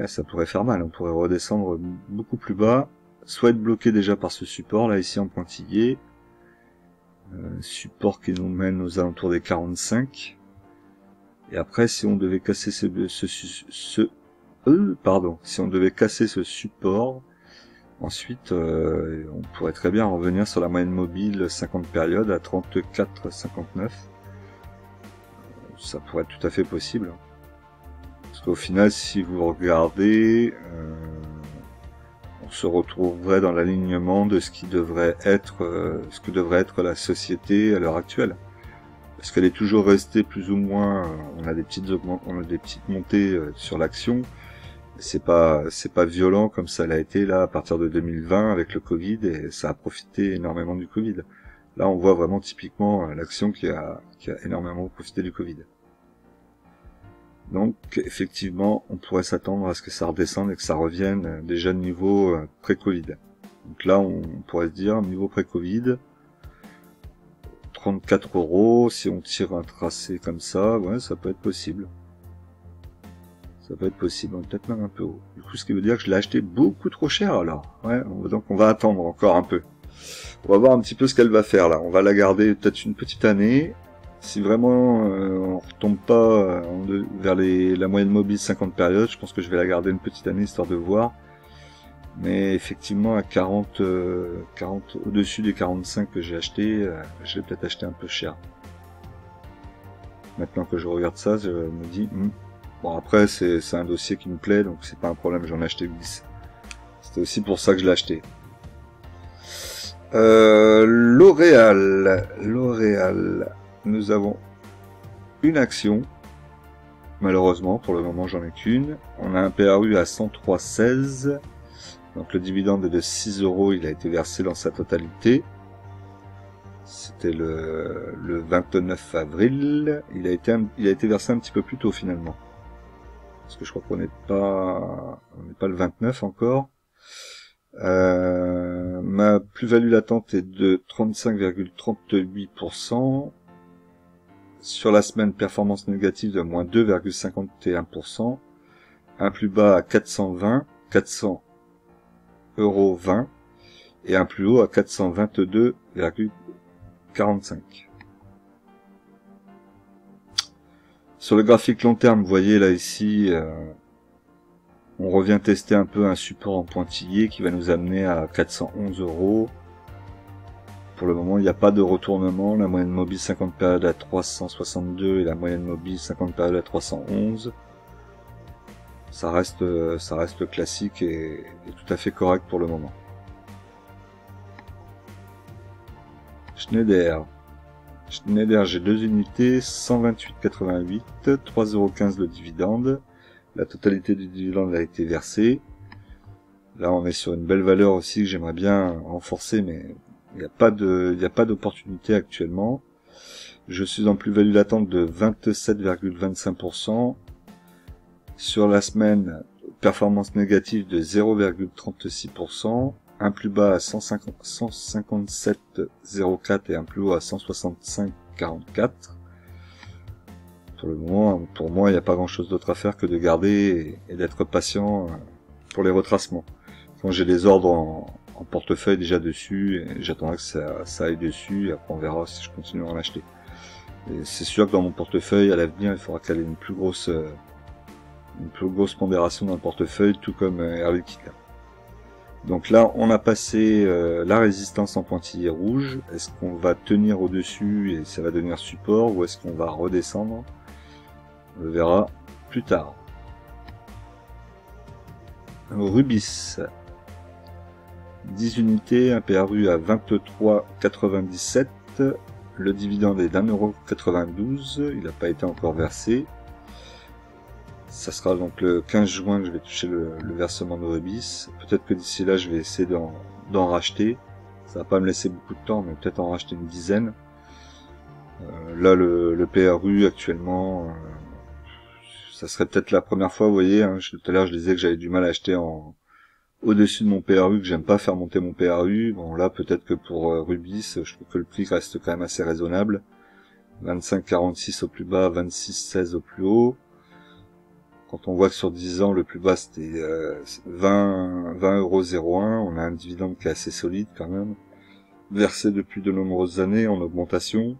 Ça pourrait faire mal. On pourrait redescendre beaucoup plus bas. Soit être bloqué déjà par ce support, là, ici en pointillé. Support qui nous mène aux alentours des 45. Et après, si on devait casser si on devait casser ce support, ensuite, on pourrait très bien revenir sur la moyenne mobile 50 périodes à 34,59. Ça pourrait être tout à fait possible. Parce qu'au final, si vous regardez, on se retrouverait dans l'alignement de ce qui devrait être, ce que devrait être la société à l'heure actuelle. Parce qu'elle est toujours restée plus ou moins, on a des petites montées sur l'action. C'est pas violent comme ça l'a été là à partir de 2020 avec le Covid, et ça a profité énormément du Covid. Là, on voit vraiment typiquement l'action qui a énormément profité du Covid. Donc, effectivement, on pourrait s'attendre à ce que ça redescende et que ça revienne déjà de niveau pré-Covid. Donc là, on pourrait se dire, niveau pré-Covid, 34 €, si on tire un tracé comme ça, ouais, ça peut être possible. Ça peut être possible, peut-être même un peu haut. Du coup, ce qui veut dire que je l'ai acheté beaucoup trop cher alors. Ouais, donc on va attendre encore un peu. On va voir un petit peu ce qu'elle va faire là. On va la garder peut-être une petite année. Si vraiment on retombe pas vers la moyenne mobile 50 périodes, je pense que je vais la garder une petite année histoire de voir. Mais effectivement à 40 au-dessus des 45 que j'ai acheté, je l'ai peut-être acheté un peu cher. Maintenant que je regarde ça, je me dis bon, après c'est un dossier qui me plaît, donc c'est pas un problème, j'en ai acheté 10. C'était aussi pour ça que je l'ai acheté. L'Oréal, nous avons une action. Malheureusement, pour le moment, j'en ai qu'une. On a un PRU à 103,16. Donc le dividende est de 6 €, il a été versé dans sa totalité. C'était le 29 avril. Il a été versé un petit peu plus tôt finalement. Parce que je crois qu'on n'est pas le 29 encore. Ma plus-value latente est de 35,38%. Sur la semaine, performance négative de moins 2,51%. Un plus bas à 420 € et un plus haut à 422,45. Sur le graphique long terme, vous voyez là ici, on revient tester un peu un support en pointillé qui va nous amener à 411 €. Pour le moment, il n'y a pas de retournement. La moyenne mobile 50 périodes à 362 et la moyenne mobile 50 périodes à 311. Ça reste classique et tout à fait correct pour le moment. Schneider, j'ai 2 unités, 128,88, 3,15 € le dividende. La totalité du dividende a été versée. Là, on est sur une belle valeur aussi que j'aimerais bien renforcer, mais il n'y a pas d'opportunité actuellement. Je suis en plus-value latente de 27,25%. Sur la semaine, performance négative de 0,36%. Un plus bas à 157,04 et un plus haut à 165,44. Pour le moment, pour moi, il n'y a pas grand-chose d'autre à faire que de garder et d'être patient pour les retracements. Quand j'ai les ordres en portefeuille déjà dessus, j'attendrai que ça aille dessus, et après on verra si je continue à en acheter. Et c'est sûr que dans mon portefeuille, à l'avenir, il faudra qu'elle ait une plus grosse pondération dans le portefeuille, tout comme Air Liquide. Donc là, on a passé la résistance en pointillé rouge. Est-ce qu'on va tenir au-dessus et ça va devenir support, ou est-ce qu'on va redescendre? On le verra plus tard. Rubis, 10 unités, un PRU à 23,97. Le dividende est d'1,92 €. Il n'a pas été encore versé. Ça sera donc le 15 juin que je vais toucher le versement de Rubis. Peut-être que d'ici là, je vais essayer d'en racheter. Ça va pas me laisser beaucoup de temps, mais peut-être en racheter une dizaine. Là, le PRU actuellement, ça serait peut-être la première fois, vous voyez, hein, tout à l'heure je disais que j'avais du mal à acheter au-dessus de mon PRU, que j'aime pas faire monter mon PRU. Bon là, peut-être que pour Rubis, je trouve que le prix reste quand même assez raisonnable. 25,46 au plus bas, 26,16 au plus haut. Quand on voit que sur 10 ans, le plus bas c'était 20,01 €, on a un dividende qui est assez solide quand même, versé depuis de nombreuses années en augmentation.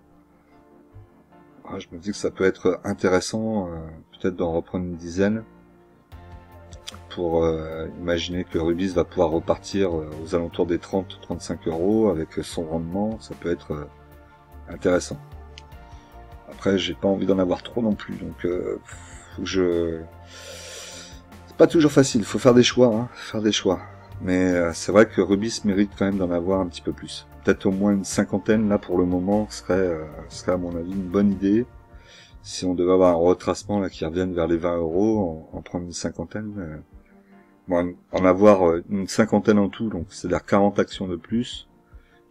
Je me dis que ça peut être intéressant, peut-être d'en reprendre une dizaine, pour imaginer que Rubis va pouvoir repartir aux alentours des 30-35 € avec son rendement. Ça peut être intéressant. Après, j'ai pas envie d'en avoir trop non plus, donc faut que c'est pas toujours facile, faut faire des choix, mais c'est vrai que Rubis mérite quand même d'en avoir un petit peu plus, peut-être au moins une cinquantaine. Là pour le moment serait à mon avis une bonne idée. Si on devait avoir un retracement là qui revienne vers les 20 €, en prendre une cinquantaine, en avoir une cinquantaine en tout, donc c'est-à-dire 40 actions de plus,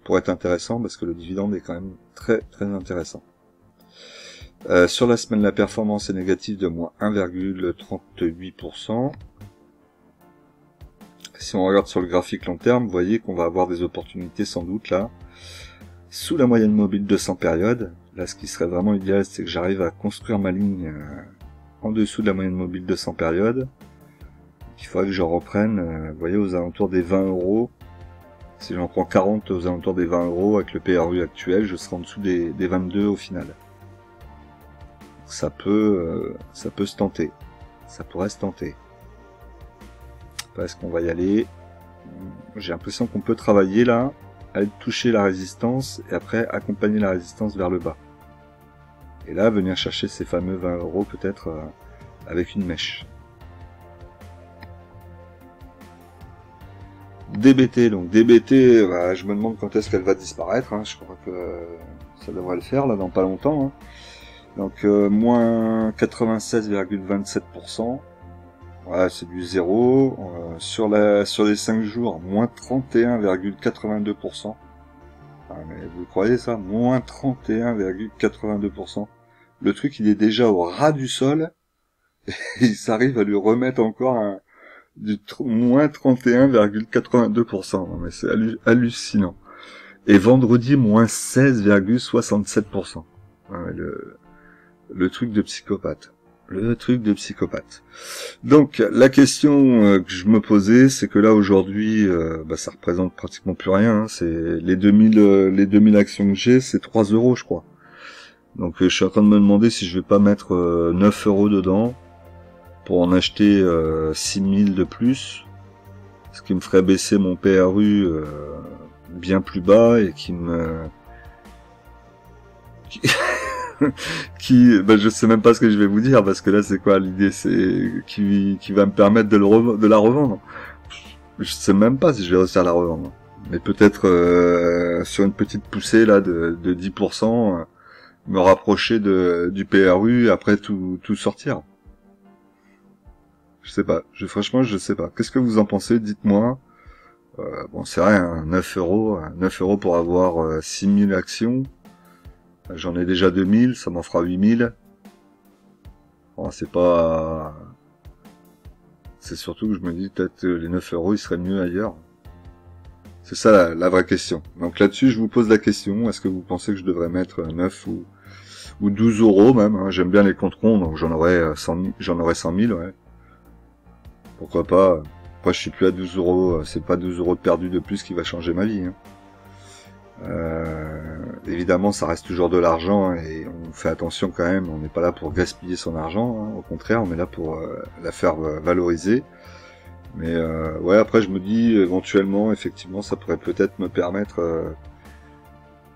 pour être intéressant, parce que le dividende est quand même très très intéressant. Sur la semaine, la performance est négative de moins 1,38%. Si on regarde sur le graphique long terme, vous voyez qu'on va avoir des opportunités sans doute là, sous la moyenne mobile 200 périodes. Là, ce qui serait vraiment idéal, c'est que j'arrive à construire ma ligne en dessous de la moyenne mobile 200 périodes. Il faudrait que je reprenne, vous voyez, aux alentours des 20 €. Si j'en prends 40 aux alentours des 20 € avec le PRU actuel, je serai en dessous des 22 au final. Ça peut se tenter. Ça pourrait se tenter. Est-ce qu'on va y aller? J'ai l'impression qu'on peut travailler là, aller toucher la résistance et après accompagner la résistance vers le bas. Et là, venir chercher ces fameux 20 € peut-être avec une mèche. DBT, donc DBT, je me demande quand est-ce qu'elle va disparaître, je crois que ça devrait le faire là dans pas longtemps. Donc moins 96,27%, voilà, c'est du zéro. Sur les 5 jours, moins 31,82%. Mais vous croyez ça? Moins 31,82%. Le truc, il est déjà au ras du sol, et il s'arrive à lui remettre encore du moins 31,82%. Mais c'est hallucinant. Et vendredi, moins 16,67%. Le truc de psychopathe. Donc, la question que je me posais, c'est que là, aujourd'hui, ça représente pratiquement plus rien. C'est les 2000 actions que j'ai, c'est 3 € je crois. Donc je suis en train de me demander si je vais pas mettre 9 euros dedans pour en acheter 6000 de plus, ce qui me ferait baisser mon PRU bien plus bas et qui me ben, je sais même pas ce que je vais vous dire parce que là c'est quoi l'idée, c'est qui va me permettre de la revendre. Je sais même pas si je vais réussir à la revendre, mais peut-être sur une petite poussée là de 10%, me rapprocher du PRU après tout sortir. Je sais pas, franchement je sais pas. Qu'est-ce que vous en pensez? Dites-moi. Bon c'est vrai, hein, 9 euros pour avoir 6000 actions. J'en ai déjà 2000, ça m'en fera 8000. Bon, c'est pas... C'est surtout que je me dis peut-être les 9 euros ils seraient mieux ailleurs. C'est ça la vraie question. Donc là-dessus je vous pose la question, est-ce que vous pensez que je devrais mettre 9 ou 12 euros même, hein. J'aime bien les comptes ronds, donc j'en aurais 100 000, ouais. Pourquoi pas. Après je suis plus à 12 euros, c'est pas 12 euros de perdu de plus qui va changer ma vie, hein. Évidemment ça reste toujours de l'argent, hein, et on fait attention quand même, on n'est pas là pour gaspiller son argent, hein. Au contraire on est là pour la faire valoriser. Mais ouais, après je me dis éventuellement effectivement ça pourrait peut-être me permettre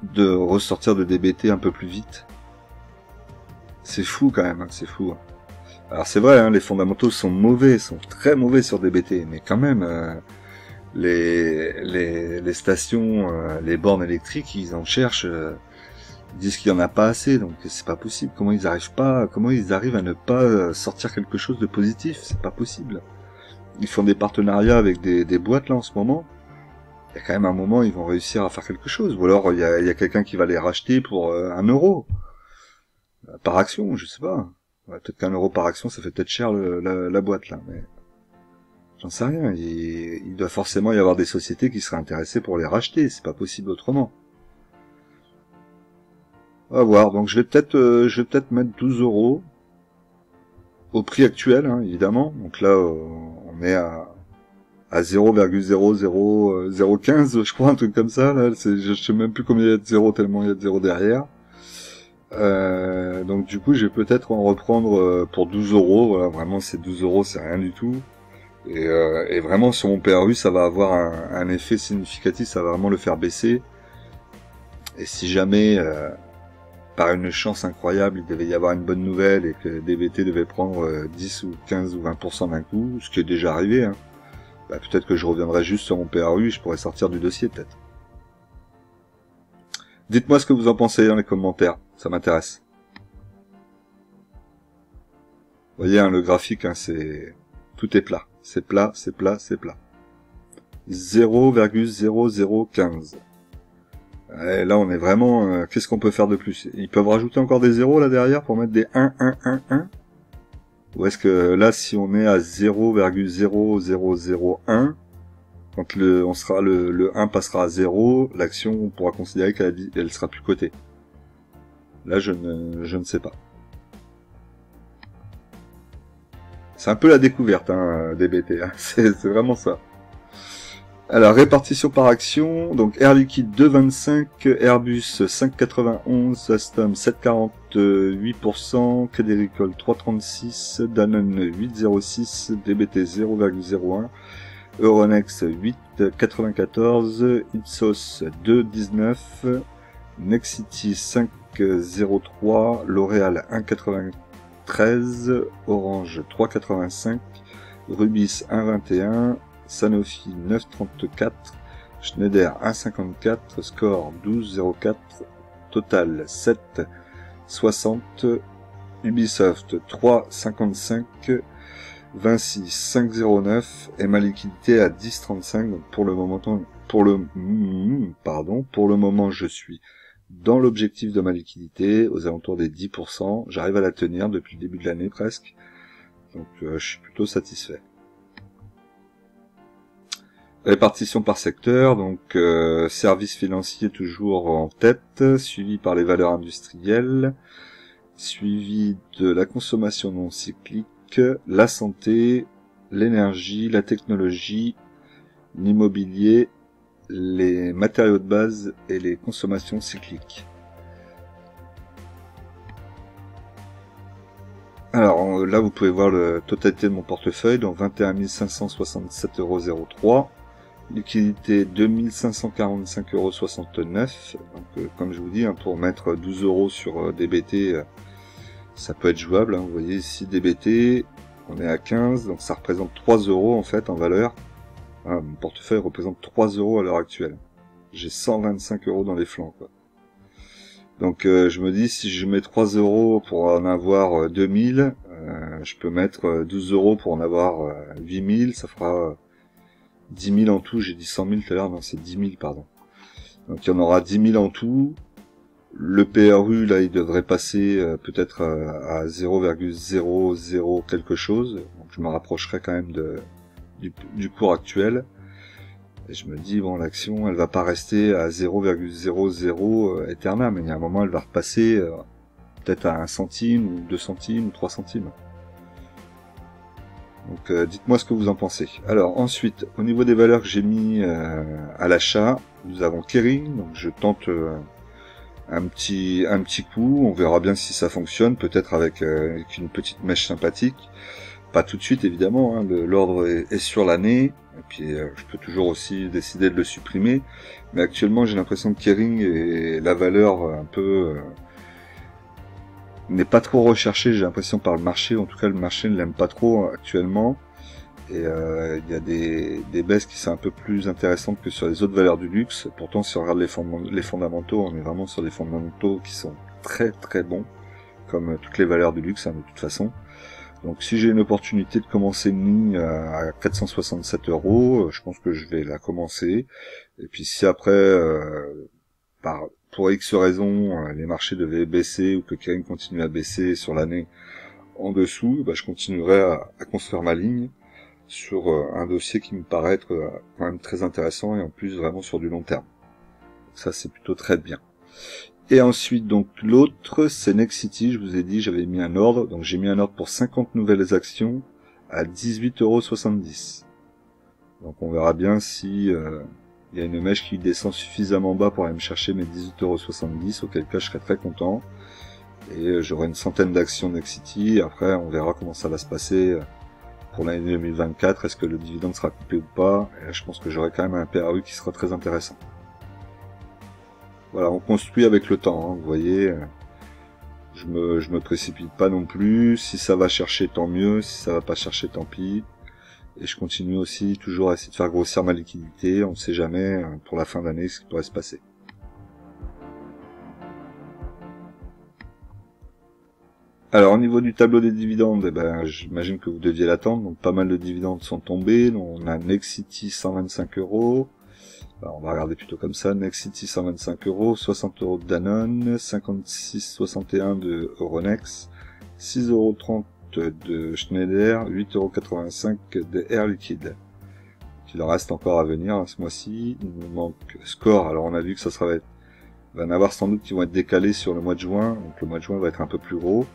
de ressortir de DBT un peu plus vite. C'est fou quand même, hein, c'est fou, hein. Alors c'est vrai, hein, les fondamentaux sont mauvais, sont très mauvais sur DBT, mais quand même les stations, les bornes électriques, ils en cherchent, ils disent qu'il y en a pas assez, donc c'est pas possible. Comment ils arrivent à ne pas sortir quelque chose de positif? C'est pas possible. Ils font des partenariats avec des boîtes là en ce moment. Il y a quand même un moment, ils vont réussir à faire quelque chose. Ou alors il y a quelqu'un qui va les racheter pour 1 euro par action, je sais pas. Ouais, peut-être qu'1 euro par action, ça fait peut-être cher la boîte là, mais j'en sais rien. Il doit forcément y avoir des sociétés qui seraient intéressées pour les racheter. C'est pas possible autrement. On va voir. Donc je vais peut-être mettre 12 euros au prix actuel, hein, évidemment. Donc là, on est à 0,00015, je crois, un truc comme ça. Là, je sais même plus combien il y a de zéro, tellement il y a de zéro derrière. Donc du coup, je vais peut-être en reprendre pour 12 euros. Voilà, vraiment, ces 12 euros, c'est rien du tout. Et vraiment, sur mon PRU, ça va avoir un effet significatif. Ça va vraiment le faire baisser. Et si jamais, par une chance incroyable, il devait y avoir une bonne nouvelle et que DBT devait prendre 10 ou 15 ou 20% d'un coup, ce qui est déjà arrivé, hein, bah, peut-être que je reviendrai juste sur mon PRU et je pourrais sortir du dossier, peut-être. Dites-moi ce que vous en pensez dans les commentaires, ça m'intéresse. Vous voyez, hein, le graphique, hein, tout est plat. C'est plat, c'est plat, c'est plat. 0,0015. Et là, on est vraiment... qu'est-ce qu'on peut faire de plus? Ils peuvent rajouter encore des zéros là derrière pour mettre des 1, 1, 1, 1? Ou est-ce que là, si on est à 0,0001, quand le 1 passera à 0, l'action, on pourra considérer qu'elle sera plus cotée. Là, je ne sais pas. C'est un peu la découverte, hein, DBT. Hein. C'est vraiment ça. Alors, répartition par action. Donc, Air Liquide 2,25, Airbus 5,91, Alstom 7,48%, Crédit Agricole 3,36, Danone 8,06, DBT 0,01, Euronext 8,94, Ipsos 2,19, Nexity 5,03, L'Oréal 1,93, Orange 3,85, Rubis 1,21, Sanofi 9,34, Schneider 1,54, Score 12,04, Total 7,60, Ubisoft 3,55, Vinci 5,09 et ma liquidité à 10,35. Donc pour le moment, je suis dans l'objectif de ma liquidité aux alentours des 10%. J'arrive à la tenir depuis le début de l'année presque. Donc je suis plutôt satisfait. Répartition par secteur, donc services financiers toujours en tête, suivi par les valeurs industrielles, suivi de la consommation non cyclique, la santé, l'énergie, la technologie, l'immobilier, les matériaux de base et les consommations cycliques. là, vous pouvez voir la totalité de mon portefeuille, donc 21 567,03 €. Liquidité 2545,69 €. Donc, comme je vous dis, hein, pour mettre 12 € sur DBT, ça peut être jouable. Hein. Vous voyez ici DBT, on est à 15, donc ça représente 3 € en fait en valeur. Hein, mon portefeuille représente 3 € à l'heure actuelle. J'ai 125 € dans les flancs, quoi. Donc je me dis, si je mets 3 € pour en avoir 2000, je peux mettre 12 € pour en avoir 8000, ça fera 10 000 en tout. J'ai dit 100 000 tout à l'heure, non, c'est 10 000, pardon. Donc il y en aura 10 000 en tout. Le PRU, là, il devrait passer peut-être à 0,00 quelque chose. Donc je me rapprocherai quand même du cours actuel. Et je me dis, bon, l'action, elle va pas rester à 0,00 éternel, mais il y a un moment, elle va repasser peut-être à 1 centime, ou 2 centimes, ou 3 centimes. Donc dites-moi ce que vous en pensez. Alors ensuite, au niveau des valeurs que j'ai mis à l'achat, nous avons Kering, donc je tente un petit coup, on verra bien si ça fonctionne, peut-être avec une petite mèche sympathique. Pas tout de suite évidemment, hein, l'ordre est sur l'année, et puis je peux toujours aussi décider de le supprimer, mais actuellement j'ai l'impression que Kering est la valeur un peu n'est pas trop recherchée, j'ai l'impression, par le marché. En tout cas, le marché ne l'aime pas trop actuellement, et il y a des baisses qui sont un peu plus intéressantes que sur les autres valeurs du luxe. Pourtant, si on regarde les fondamentaux, on est vraiment sur des fondamentaux qui sont très très bons, comme toutes les valeurs du luxe, hein, de toute façon. Donc si j'ai une opportunité de commencer une ligne à 467 €, je pense que je vais la commencer. Et puis si après, pour X raisons, les marchés devaient baisser ou que Kering continue à baisser sur l'année en dessous, je continuerai à construire ma ligne sur un dossier qui me paraît être quand même très intéressant et en plus vraiment sur du long terme. Donc ça c'est plutôt très bien. Et ensuite, donc l'autre, c'est Nexity. Je vous ai dit, j'avais mis un ordre. Donc j'ai mis un ordre pour 50 nouvelles actions à 18,70 €. Donc on verra bien si il y a une mèche qui descend suffisamment bas pour aller me chercher mes 18,70 €, auquel cas je serai très content. Et j'aurai une centaine d'actions Nexity. Après, on verra comment ça va se passer pour l'année 2024. Est-ce que le dividende sera coupé ou pas? Et là, je pense que j'aurai quand même un PRU qui sera très intéressant. Voilà, on construit avec le temps, hein, vous voyez, je me précipite pas non plus. Si ça va chercher, tant mieux. Si ça va pas chercher, tant pis. Et je continue aussi toujours à essayer de faire grossir ma liquidité. On ne sait jamais pour la fin d'année ce qui pourrait se passer. Alors au niveau du tableau des dividendes, j'imagine que vous deviez l'attendre. Donc pas mal de dividendes sont tombés. Donc, on a Nexity 125 €. Alors, on va regarder plutôt comme ça. Nexity 125 €, 60 € de Danone, 56,61 € de Euronext, 6,30 € de Schneider, 8,85 € de Air Liquide. Il en reste encore à venir hein, ce mois-ci. Il nous manque Score. Alors on a vu que il va y en avoir sans doute qui vont être décalés sur le mois de juin. Donc le mois de juin va être un peu plus gros.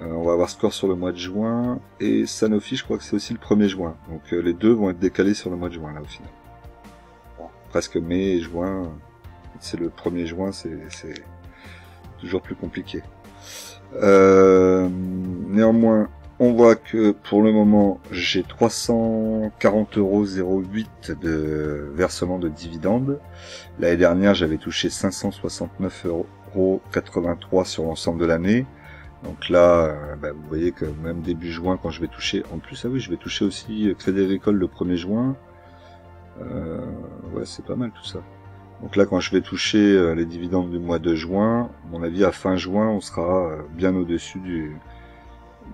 On va avoir Score sur le mois de juin. Et Sanofi, je crois que c'est aussi le 1er juin. Donc les deux vont être décalés sur le mois de juin là au final. Presque mai et juin, c'est le 1er juin, c'est toujours plus compliqué. Néanmoins, on voit que pour le moment, j'ai 340,08 € de versement de dividendes. L'année dernière, j'avais touché 569,83 € sur l'ensemble de l'année. Donc là, vous voyez que même début juin, quand je vais toucher, en plus, ah oui, je vais toucher aussi Crédit Agricole le 1er juin. Ouais, c'est pas mal tout ça. Donc là, quand je vais toucher les dividendes du mois de juin, à mon avis, à fin juin, on sera bien au-dessus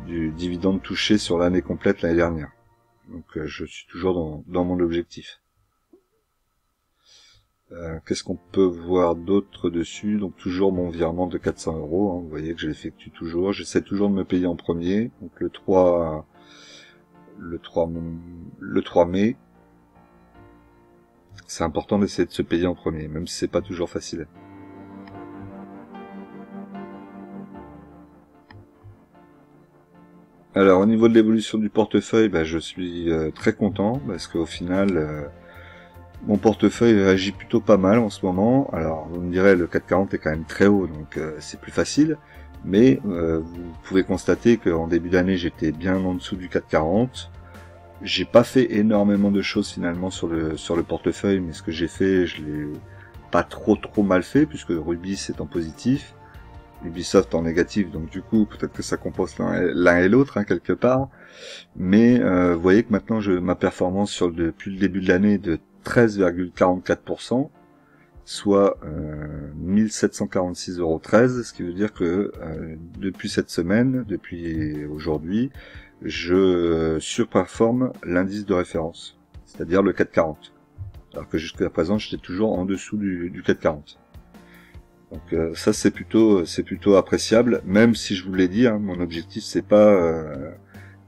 du dividende touché sur l'année complète l'année dernière. Donc je suis toujours dans mon objectif. Qu'est-ce qu'on peut voir d'autre dessus? Donc toujours mon virement de 400 €. Hein, vous voyez que je l'effectue toujours. J'essaie toujours de me payer en premier. Donc le 3 mai. C'est important d'essayer de se payer en premier, même si c'est pas toujours facile. Alors au niveau de l'évolution du portefeuille, je suis très content parce qu'au final, mon portefeuille agit plutôt pas mal en ce moment. Alors vous me direz, le 440 est quand même très haut, donc c'est plus facile. Mais vous pouvez constater qu'en début d'année, j'étais bien en dessous du 440. J'ai pas fait énormément de choses finalement sur le portefeuille, mais ce que j'ai fait, je l'ai pas trop mal fait, puisque Rubis est en positif, Ubisoft en négatif, donc du coup peut-être que ça compense l'un et l'autre hein, quelque part. Mais vous voyez que maintenant ma performance depuis le début de l'année est de 13,44%, soit 1746,13 €, ce qui veut dire que depuis cette semaine, depuis aujourd'hui, je surperforme l'indice de référence, c'est-à-dire le 440. Alors que jusqu'à présent, j'étais toujours en dessous du 440. Donc ça c'est plutôt appréciable, même si je vous l'ai dit, hein, mon objectif c'est pas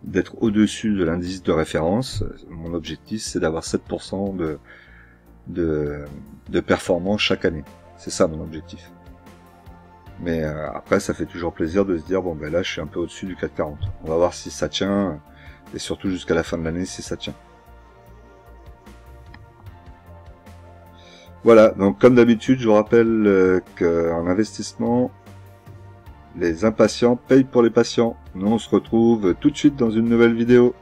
d'être au-dessus de l'indice de référence. Mon objectif c'est d'avoir 7% de performance chaque année. C'est ça mon objectif. Mais après ça fait toujours plaisir de se dire bon ben là je suis un peu au-dessus du 440. On va voir si ça tient, et surtout jusqu'à la fin de l'année si ça tient. Voilà, donc comme d'habitude, je vous rappelle qu'en investissement, les impatients payent pour les patients. Nous, on se retrouve tout de suite dans une nouvelle vidéo.